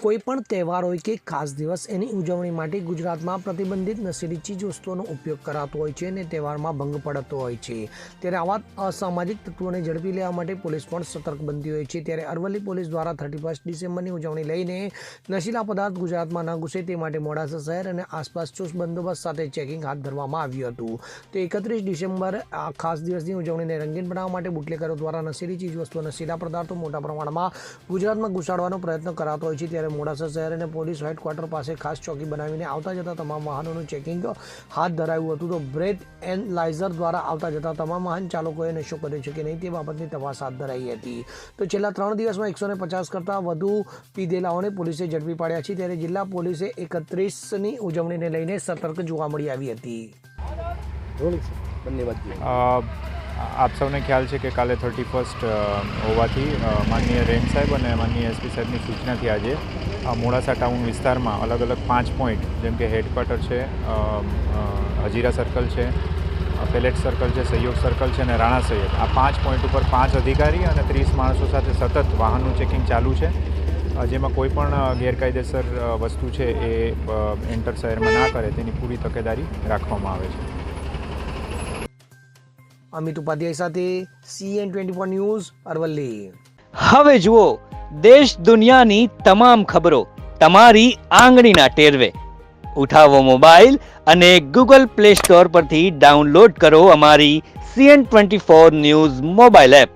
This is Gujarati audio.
કોઈ પણ તહેવાર હોય કે ખાસ દિવસ એની ઉજવણી માટે ગુજરાતમાં પ્રતિબંધિત નશીલી ચીજ વસ્તુઓનો ઉપયોગ કરાતો હોય છે અને તહેવારમાં ભંગ પડતો હોય છે। ત્યારે આવા અસામાજિક તત્વોને ઝડપી લેવા માટે પોલીસ પણ સતર્ક બનતી હોય છે। ત્યારે અરવલ્લી પોલીસ દ્વારા 31 ડિસેમ્બરની ઉજવણી લઈને નશીલા પદાર્થ ગુજરાતમાં ન ઘૂસે તે માટે મોડાસા શહેર અને આસપાસ ચુસ્ત બંદોબસ્ત સાથે ચેકિંગ હાથ ધરવામાં આવ્યું હતું। તો 31 ડિસેમ્બર આ ખાસ દિવસની ઉજવણીને રંગીન બનાવવા માટે બુટલેગરો દ્વારા નશીલી ચીજ વસ્તુઓ નશીલા પદાર્થો મોટા પ્રમાણમાં ગુજરાતમાં ઘુસાડવાનો પ્રયત્ન કરાતો હોય છે। ત્યારે મોડાસા શહેર અને પોલીસ હેડક્વાર્ટર પાસે ખાસ ચોકી બનાવીને આવતા જતા તમામ વાહનોનું ચેકિંગ હાથ ધરાયું હતું। તો બ્રેથ એનાલાઇઝર દ્વારા આવતા જતા તમામ વાહન ચાલકોએ નશો કર્યો છે કે નહીં તે બાબતની તપાસ હાથ ધરાઈ હતી। તો છેલ્લા 3 દિવસમાં 150 કરતાં વધુ પીધેલાઓને પોલીસે ઝડપી પાડ્યા છે। ત્યારે જિલ્લા પોલીસે 31ની ઉજવણીને લઈને સતર્ક જોવા મળી આવી હતી। આપ સૌને ખ્યાલ છે કે કાલે 31 હોવાથી માનનીય રેન્જ સાહેબ અને માનનીય એસપી સાહેબની સૂચનાથી આજે મોડાસા ટાઉન વિસ્તારમાં અલગ અલગ 5 પોઈન્ટ જેમ કે હેડક્વાર્ટર છે, હજીરા સર્કલ છે, પેલેટ સર્કલ છે, સહયોગ સર્કલ છે અને રાણા સૈયદ, આ 5 પોઈન્ટ ઉપર 5 અધિકારી અને 30 માણસો સાથે સતત વાહનનું ચેકિંગ ચાલુ છે। જેમાં કોઈ પણ ગેરકાયદેસર વસ્તુ છે એ એન્ટર શહેરમાં ના કરે તેની પૂરી તકેદારી રાખવામાં આવે છે। અમિત ઉપાધ્યાય સાથે CN24 ન્યૂઝ અરવલ્લી। હવે જુઓ દેશ દુનિયાની તમામ ખબરો તમારી આંગળીના ટેરવે। ઉઠાવો મોબાઈલ અને Google Play Store પરથી ડાઉનલોડ કરો અમારી CN24 ન્યૂઝ મોબાઈલ એપ।